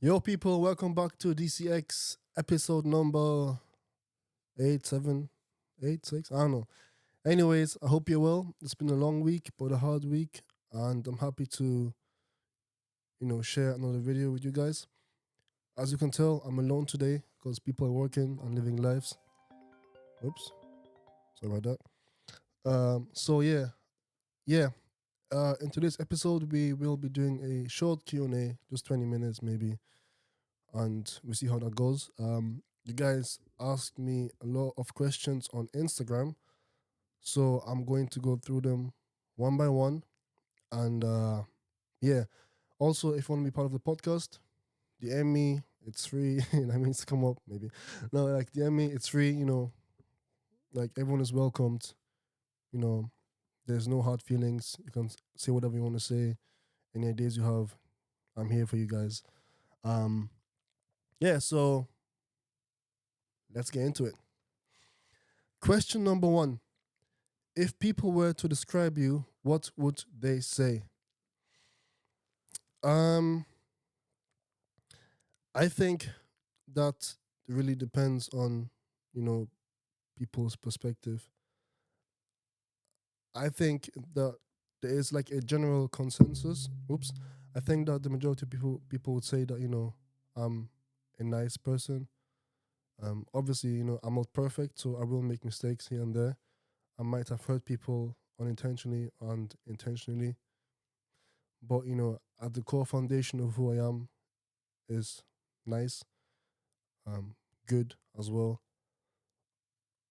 Yo, people, welcome back to D.C.X episode number 8, 7, 8, 6. I don't know. Anyways, I hope you're well. It's been a long week, but a hard week, and I'm happy to, share another video with you guys. As you can tell, I'm alone today because people are working and living lives. Oops, sorry about that. So yeah. In today's episode, we will be doing a short Q&A, just 20 minutes maybe, and we see how that goes. You guys asked me a lot of questions on Instagram, so I'm going to go through them one by one. And yeah, also if you want to be part of the podcast, DM me. It's free. That means to come up maybe. No, like DM me. It's free. Like everyone is welcomed. You know, there's no hard feelings. You can say whatever you want to say. Any ideas you have, I'm here for you guys. Um, yeah. So let's get into it. Question number one. If people were to describe you, what would they say? Um, I think that really depends on, you know, people's perspective. I think that there is like a general consensus. Oops. I think that the majority of people would say that, I'm a nice person. Obviously, I'm not perfect, so I will make mistakes here and there. I might have hurt people unintentionally and intentionally. But at the core foundation of who I am is nice, good as well.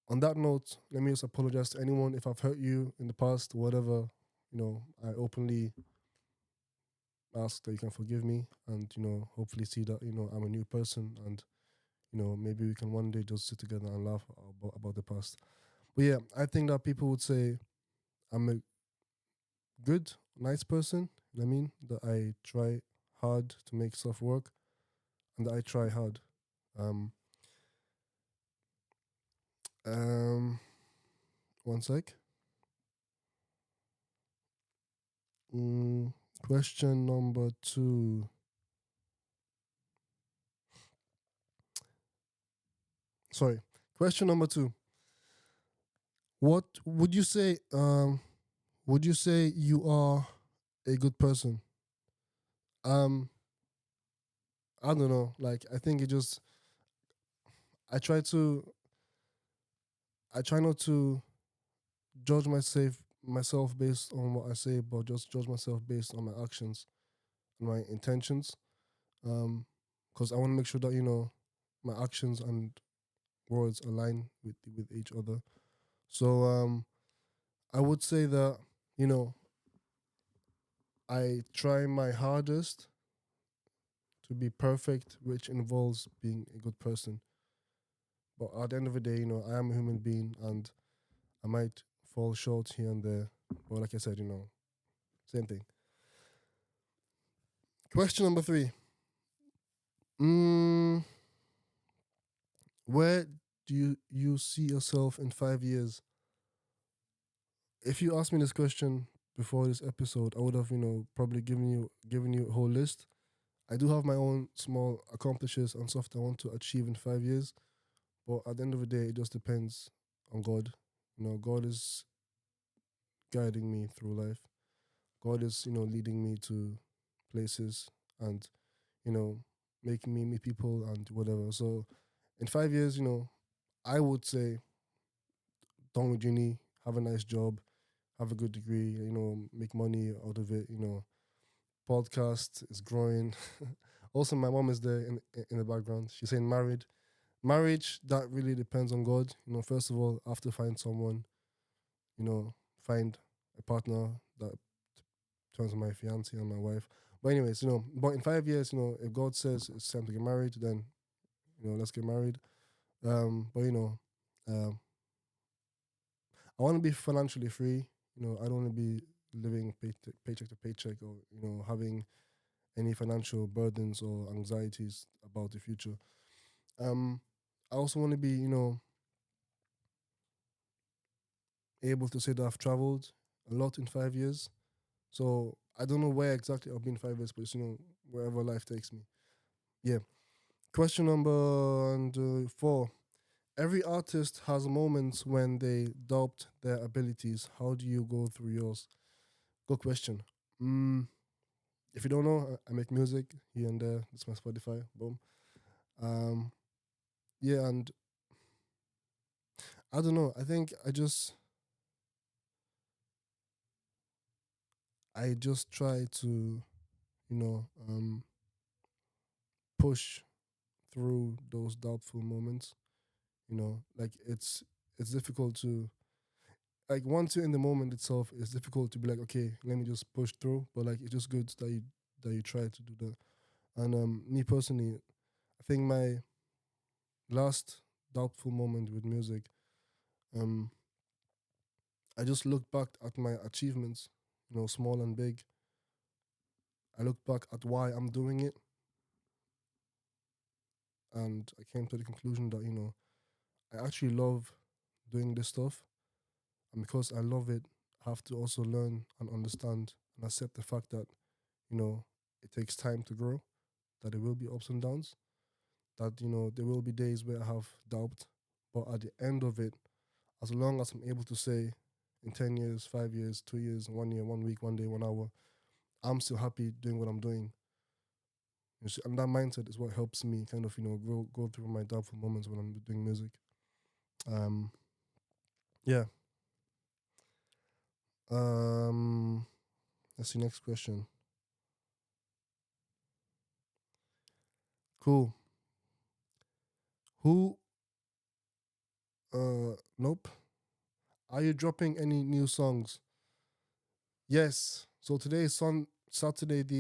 On that note, let me just apologize to anyone if I've hurt you in the past, whatever. I openly ask that you can forgive me and, hopefully see that, I'm a new person and, maybe we can one day just sit together and laugh about the past. But yeah, I think that people would say I'm a good, nice person. You know what I mean? That I try hard to make stuff work and that I try hard. Um, um, One sec. Question number two. Sorry. Question number two. What would you say? Would you say you are a good person? Um, I don't know. Like, I think it just. I try to. I try not to judge myself based on what I say, but just judge myself based on my actions and my intentions. Because I want to make sure that my actions and words align with each other. So I would say that you know I try my hardest to be perfect, which involves being a good person. But at the end of the day, I am a human being and I might fall short here and there. But like I said, same thing. Question number three. Mm, where do you see yourself in 5 years? If you asked me this question before this episode, I would have, probably given you a whole list. I do have my own small accomplishments and stuff that I want to achieve in 5 years. But at the end of the day, it just depends on God. God is guiding me through life. God is, leading me to places and, you know, making me meet people and whatever. So in 5 years, I would say done with uni, have a nice job, have a good degree, make money out of it, podcast is growing. Also, my mom is there in the background. She's saying married. Marriage, that really depends on God. First of all, I have to find someone, find a partner that turns my fiance and my wife. But anyways, but in 5 years, if God says it's time to get married, then let's get married. But um, I want to be financially free. I don't want to be living paycheck to paycheck or having any financial burdens or anxieties about the future. Um, I also want to be able to say that I've traveled a lot in 5 years. So I don't know where exactly I'll be in 5 years, but it's, wherever life takes me. Yeah. Question number and four. Every artist has moments when they doubt their abilities. How do you go through yours? Good question. Mm, if you don't know, I make music here and there. It's my Spotify. Boom. Um, yeah, and I don't know. I think I just try to, you know, push through those doubtful moments. Like it's difficult to, like, once you're in the moment itself, it's difficult to be like, okay, let me just push through. But like, it's just good that you try to do that. And me personally, I think my last doubtful moment with music, um, I just looked back at my achievements, small and big. I looked back at why I'm doing it, and I came to the conclusion that I actually love doing this stuff, and because I love it, I have to also learn and understand and accept the fact that you know it takes time to grow, that there will be ups and downs, that there will be days where I have doubt, but at the end of it, as long as I'm able to say, in 10 years, 5 years, 2 years, 1 year, 1 week, 1 day, 1 hour, I'm still happy doing what I'm doing. And that mindset is what helps me kind of go through my doubtful moments when I'm doing music. Um, yeah. Um, let's see. Next question. Cool. Who? Nope. Are you dropping any new songs? Yes. So today is Saturday, the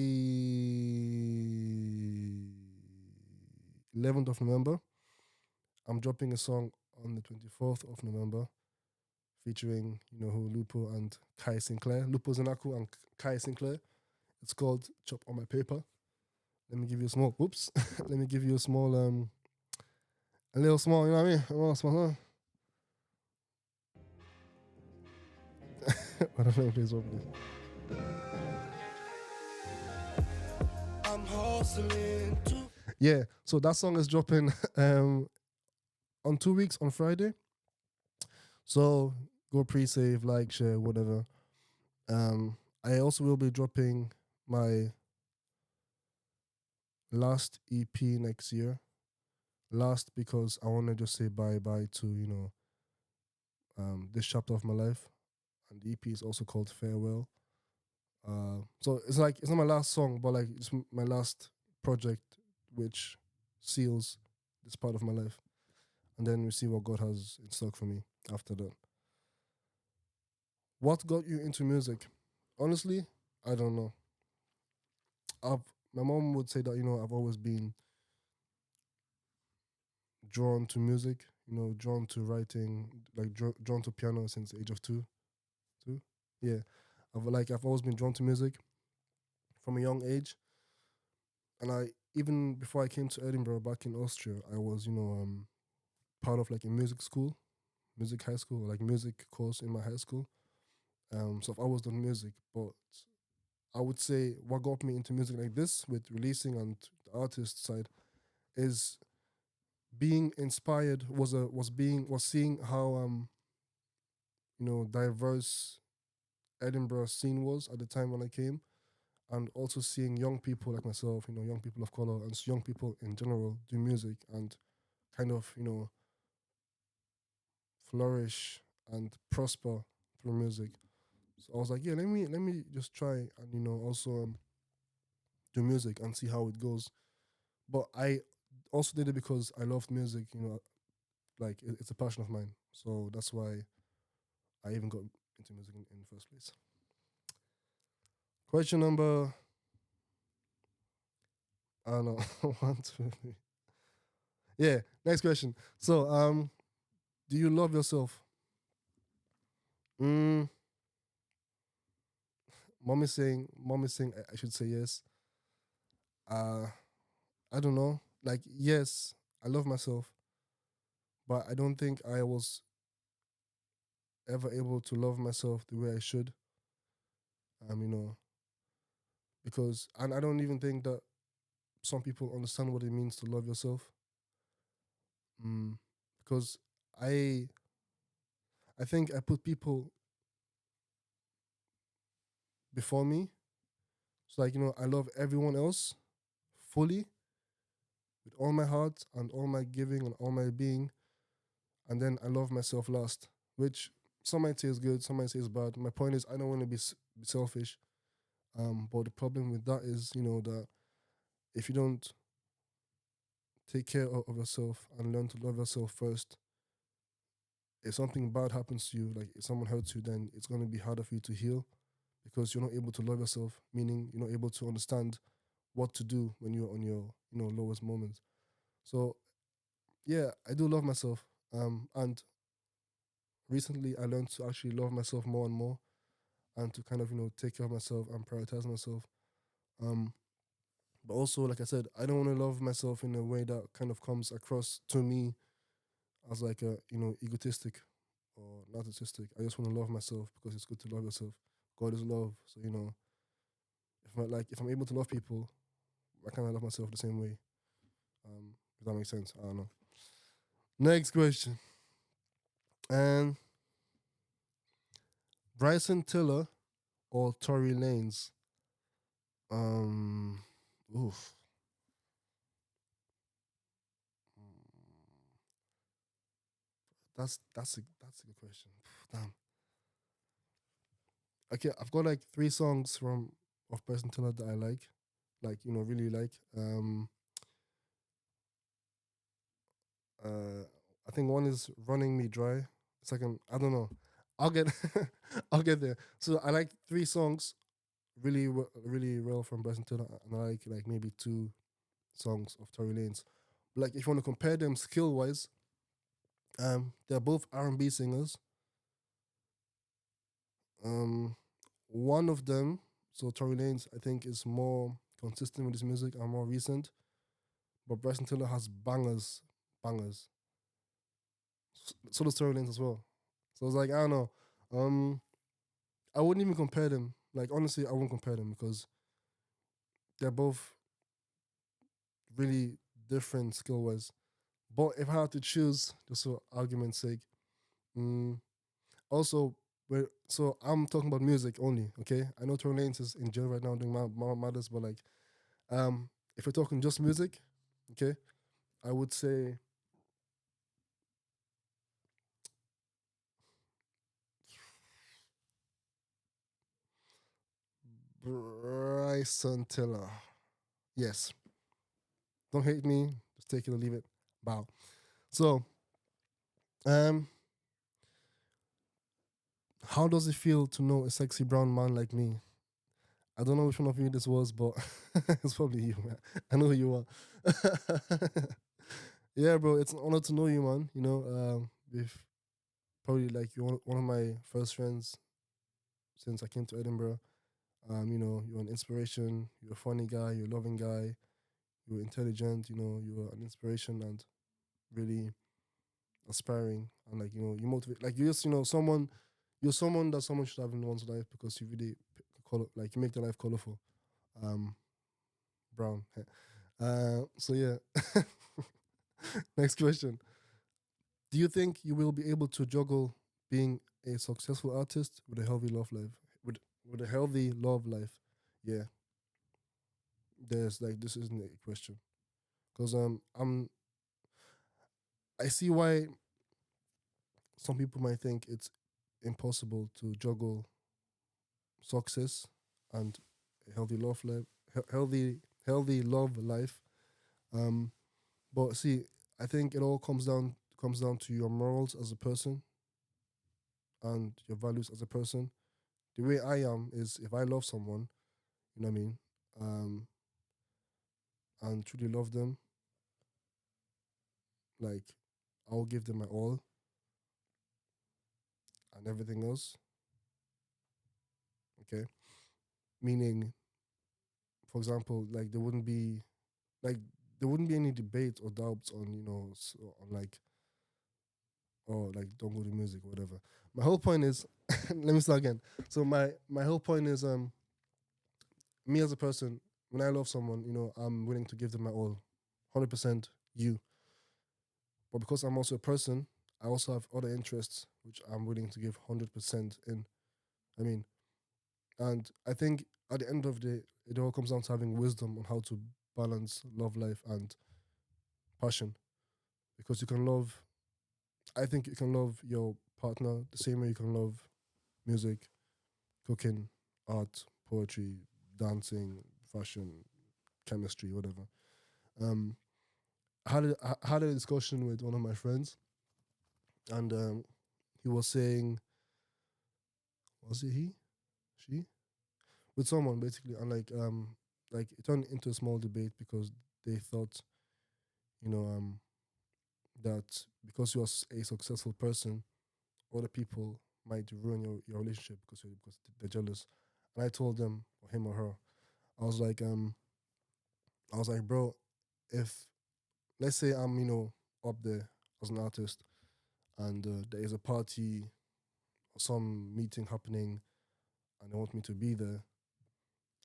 11th of November. I'm dropping a song on the 24th of November, featuring who, Lupo and Kai Sinclair. Lupo Zanaku and Kai Sinclair. It's called "Chop on My Paper." Let me give you a small. Whoops. Let me give you a little small. You know what I mean? A little small. I don't know, please, please. I'm hustling too. Yeah, so that song is dropping on 2 weeks on Friday. So go pre-save, like, share, whatever. I also will be dropping my last EP next year. Last because I want to just say bye bye to this chapter of my life, and the EP is also called Farewell. So it's like it's not my last song, but like it's my last project, which seals this part of my life, and then we see what God has in stock for me after that. What got you into music? Honestly, I don't know. My mom would say that I've always been drawn to music, drawn to writing, like drawn to piano since the age of two. Two, yeah. I've always been drawn to music from a young age, and I even before I came to Edinburgh back in Austria, I was part of like a music school, music high school, like music course in my high school. So I've always done music, but I would say what got me into music like this with releasing and the artist side is being inspired was seeing how diverse Edinburgh scene was at the time when I came, and also seeing young people like myself, young people of color and young people in general do music and kind of flourish and prosper through music. So I was like, yeah, let me just try and also do music and see how it goes. But I also did it because I loved music. Like it's a passion of mine. So that's why I even got into music in the first place. Question number, I don't know, one, two, three. Yeah, next question. So, do you love yourself? Mm, mom is saying I should say yes. Uh, I don't know. Like, yes, I love myself, but I don't think I was ever able to love myself the way I should. Um, you know, because and I don't even think that some people understand what it means to love yourself. Mm, because I I think I put people before me. So like, I love everyone else fully with all my heart and all my giving and all my being, and then I love myself last, which some might say is good, some might say is bad. My point is I don't want to be selfish. But the problem with that is, that if you don't take care of yourself and learn to love yourself first, if something bad happens to you, like if someone hurts you, then it's going to be harder for you to heal because you're not able to love yourself, meaning you're not able to understand what to do when you're on your, lowest moments. So yeah, I do love myself. And recently I learned to actually love myself more and more and to kind of, take care of myself and prioritize myself. Um, but also, like I said, I don't want to love myself in a way that kind of comes across to me as like a, egotistic or narcissistic. I just want to love myself because it's good to love yourself. God is love. So, if I'm able to love people, I kind of love myself the same way. If that makes sense. I don't know. Next question. And Bryson Tiller or Tory Lanez? Um, oof. That's a good question. Damn. Okay, I've got like three songs from of Bryson Tiller that I like really like. Uh, I think one is "Running Me Dry." Second, I don't know. I'll get I'll get there. So I like three songs really well from Bryson Tiller, and I like maybe two songs of Tory Lanez. Like if you want to compare them skill wise, they're both R&B singers. Um, one of them, so Tory Lanez, I think is more consistent with his music and more recent, but Bryson Tiller has bangers. So does Tory Lanez as well. So it's like I don't know. Um, I wouldn't even compare them. Like honestly, I wouldn't compare them because they're both really different skill wise. But if I had to choose, just for argument's sake, mm, also, so I'm talking about music only. Okay, I know Tory Lanez is in jail right now doing my matters, but like, if we're talking just music, okay, I would say Bryson Tiller. Yes, don't hate me. Just take it or leave it. Bow. So, um, how does it feel to know a sexy brown man like me? I don't know which one of you this was, but it's probably you, man. I know who you are. Yeah, bro, it's an honor to know you, man. With probably like you're one of my first friends since I came to Edinburgh. You're an inspiration. You're a funny guy. You're a loving guy. You're intelligent. You're an inspiration and really aspiring. And like you motivate. Like you're just someone. You're someone that someone should have in one's life because you really color. Like you make their life colorful. Um, brown. So yeah. Next question. Do you think you will be able to juggle being a successful artist with a healthy love life? With a healthy love life? Yeah. There's like this isn't a question. Because I see why some people might think it's impossible to juggle success and a healthy love life healthy love life. Um but see, I think it all comes down to your morals as a person and your values as a person. The way I am is if I love someone, you know what I mean, um, and truly love them, like I'll give them my all and everything else. Okay, meaning, for example, like there wouldn't be any debate or doubts on on like don't go to music or whatever. My whole point is, let me start again. So my whole point is me as a person. when I love someone, I'm willing to give them my all, 100% you. But because I'm also a person, I also have other interests which I'm willing to give 100% in. I mean, and I think at the end of the day, it all comes down to having wisdom on how to balance love life and passion. Because you can love, I think you can love your partner the same way you can love music, cooking, art, poetry, dancing, fashion, chemistry, whatever. Um, I had a discussion with one of my friends, and he was saying, was it he, she, with someone basically, and like it turned into a small debate because they thought, you know, that because you're a successful person, other people might ruin your relationship because they're jealous. And I told them, or him or her, I was like, bro, if let's say I'm, up there as an artist and there is a party or some meeting happening and they want me to be there,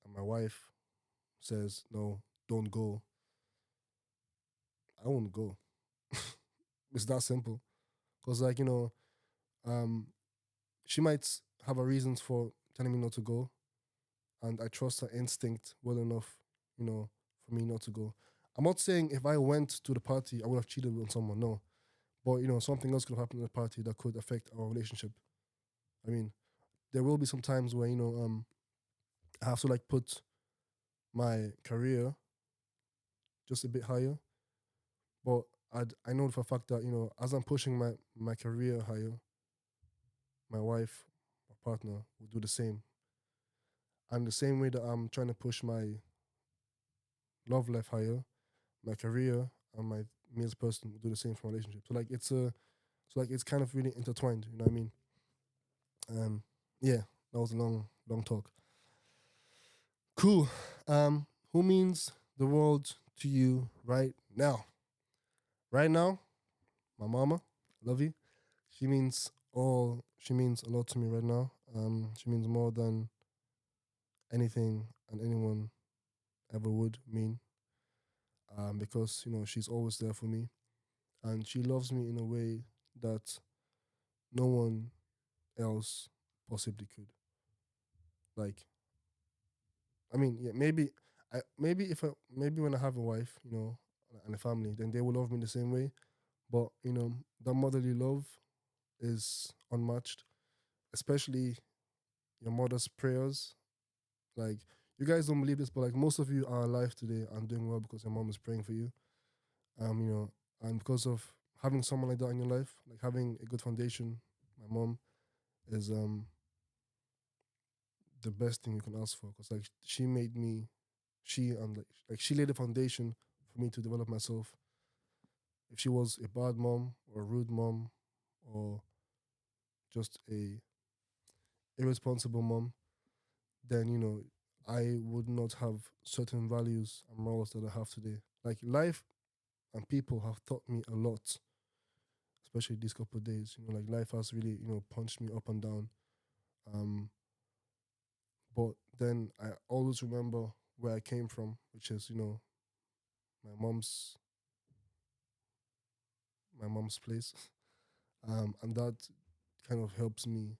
and my wife says, no, don't go, I won't go. It's that simple. Because, like, um, she might have a reasons for telling me not to go, and I trust her instinct well enough, for me not to go. I'm not saying if I went to the party, I would have cheated on someone, no. But, something else could have happened at the party that could affect our relationship. I mean, there will be some times where, I have to like put my career just a bit higher. But I know for a fact that, as I'm pushing my career higher, my wife, my partner will do the same. And the same way that I'm trying to push my love life higher, my career and my me as a person will do the same for my relationship. So like it's kind of really intertwined, you know what I mean? Yeah, that was a long talk. Cool. Who means the world to you right now? Right now, my mama, love you. She means a lot to me right now. She means more than anything and anyone ever would mean. Because, she's always there for me. And she loves me in a way that no one else possibly could. Like, I mean, yeah, maybe when I have a wife, and a family, then they will love me the same way. But the motherly love is unmatched, especially your mother's prayers. Like, you guys don't believe this, but like most of you are alive today and doing well because your mom is praying for you. And because of having someone like that in your life, like having a good foundation, my mom is the best thing you can ask for because like she made me, she and like she laid the foundation for me to develop myself. If she was a bad mom or a rude mom or just a irresponsible mom, then I would not have certain values and morals that I have today. Like life and people have taught me a lot, especially these couple of days. Like life has really punched me up and down. Um, but then I always remember where I came from, which is my mom's my mom's place, and that kind of helps me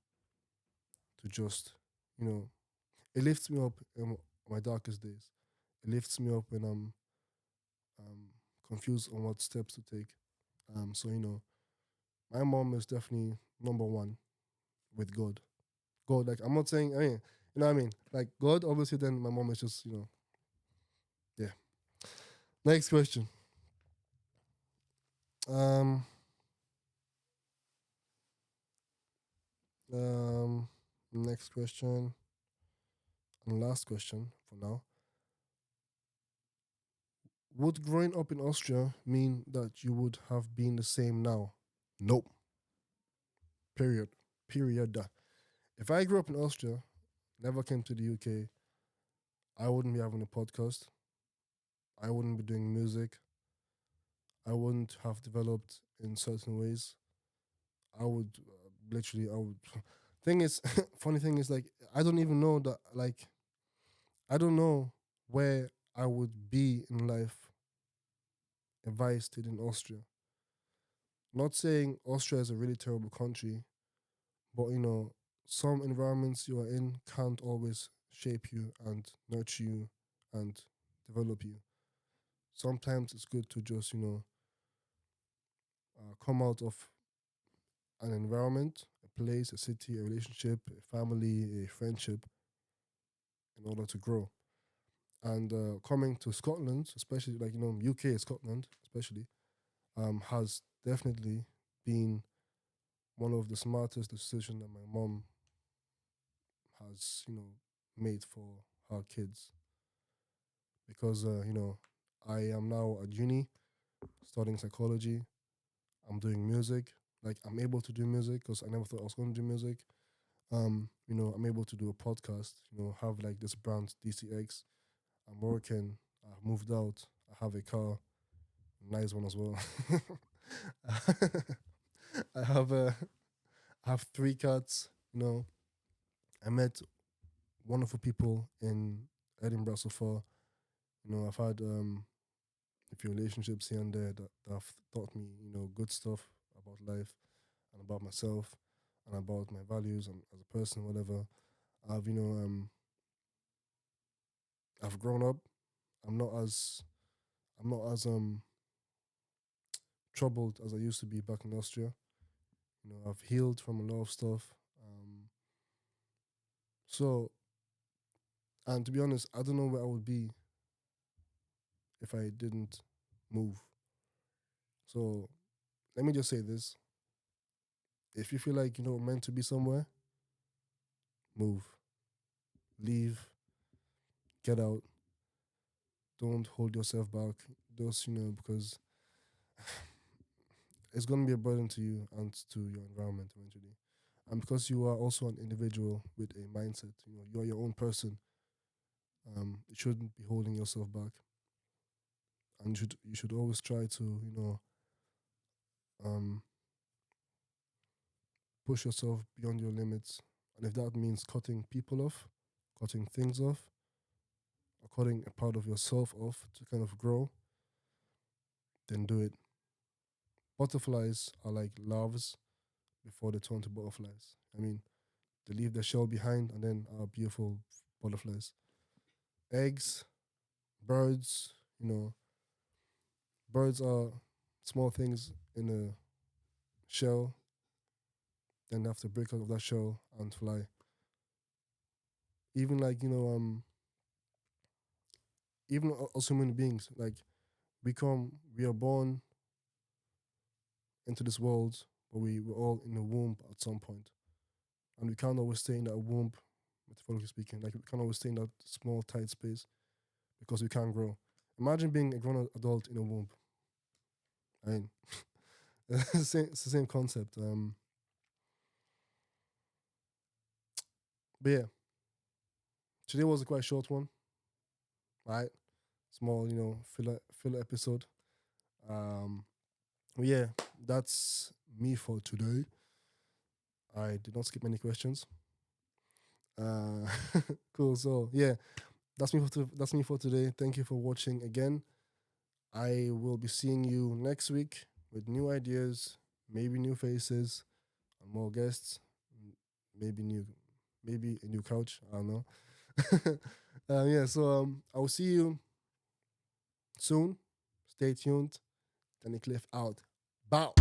to just you know it lifts me up in my darkest days. It lifts me up when I'm um, confused on what steps to take. So my mom is definitely number one with God. God, like I'm not saying, I mean, you know what I mean? Like God, obviously, then my mom is just, yeah. Next question. Um, um, Next question and last question for now. Would growing up in Austria mean that you would have been the same now? Nope. Period. Period. If I grew up in Austria, never came to the UK, I wouldn't be having a podcast. I wouldn't be doing music. I wouldn't have developed in certain ways. I would literally, I would. Thing is, funny thing is, like, I don't even know that, like, I don't know. where I would be in life if I stayed in Austria. Not saying Austria is a really terrible country, but some environments you are in can't always shape you and nurture you and develop you. Sometimes it's good to just, come out of an environment, a place, a city, a relationship, a family, a friendship in order to grow. And coming to Scotland, especially like, UK, Scotland, especially, has definitely been one of the smartest decisions that my mom has, made for her kids. Because, I am now at uni studying psychology. I'm doing music. Like, I'm able to do music because I never thought I was going to do music. I'm able to do a podcast, have like this brand, D.C.X. I'm working. I've moved out. I have a car, nice one as well. I have I have three cats. I met wonderful people in Edinburgh so far. I've had a few relationships here and there that have taught me, good stuff about life and about myself and about my values and as a person, whatever. I've, I've grown up. I'm not as I'm not as troubled as I used to be back in Austria. I've healed from a lot of stuff. So, and to be honest, I don't know where I would be if I didn't move. So, let me just say this: if you feel like meant to be somewhere, move, leave, get out. Don't hold yourself back. Just because it's gonna be a burden to you and to your environment eventually. And because you are also an individual with a mindset, you are your own person. You shouldn't be holding yourself back, and you should always try to um push yourself beyond your limits. And if that means cutting people off, cutting things off, or cutting a part of yourself off to kind of grow, then do it. Butterflies are like larvas before they turn to butterflies. I mean, they leave their shell behind and then are beautiful butterflies. Eggs, birds, birds are small things in a shell, then they have to break out of that shell and fly. Even like, even us human beings, like we are born into this world, but we were all in a womb at some point. And we can't always stay in that womb, metaphorically speaking, like we can't always stay in that small, tight space because we can't grow. Imagine being a grown adult in a womb. I mean, it's the same concept. But yeah, today was a quite short one, right? Small, filler episode. Um, but yeah, that's me for today. I did not skip any questions. Uh, cool. So yeah, that's me for today. Thank you for watching again. I will be seeing you next week with new ideas, maybe new faces, and more guests. Maybe maybe a new couch. I don't know. Yeah. So I will see you soon. Stay tuned. Danny Cliff out. Bow.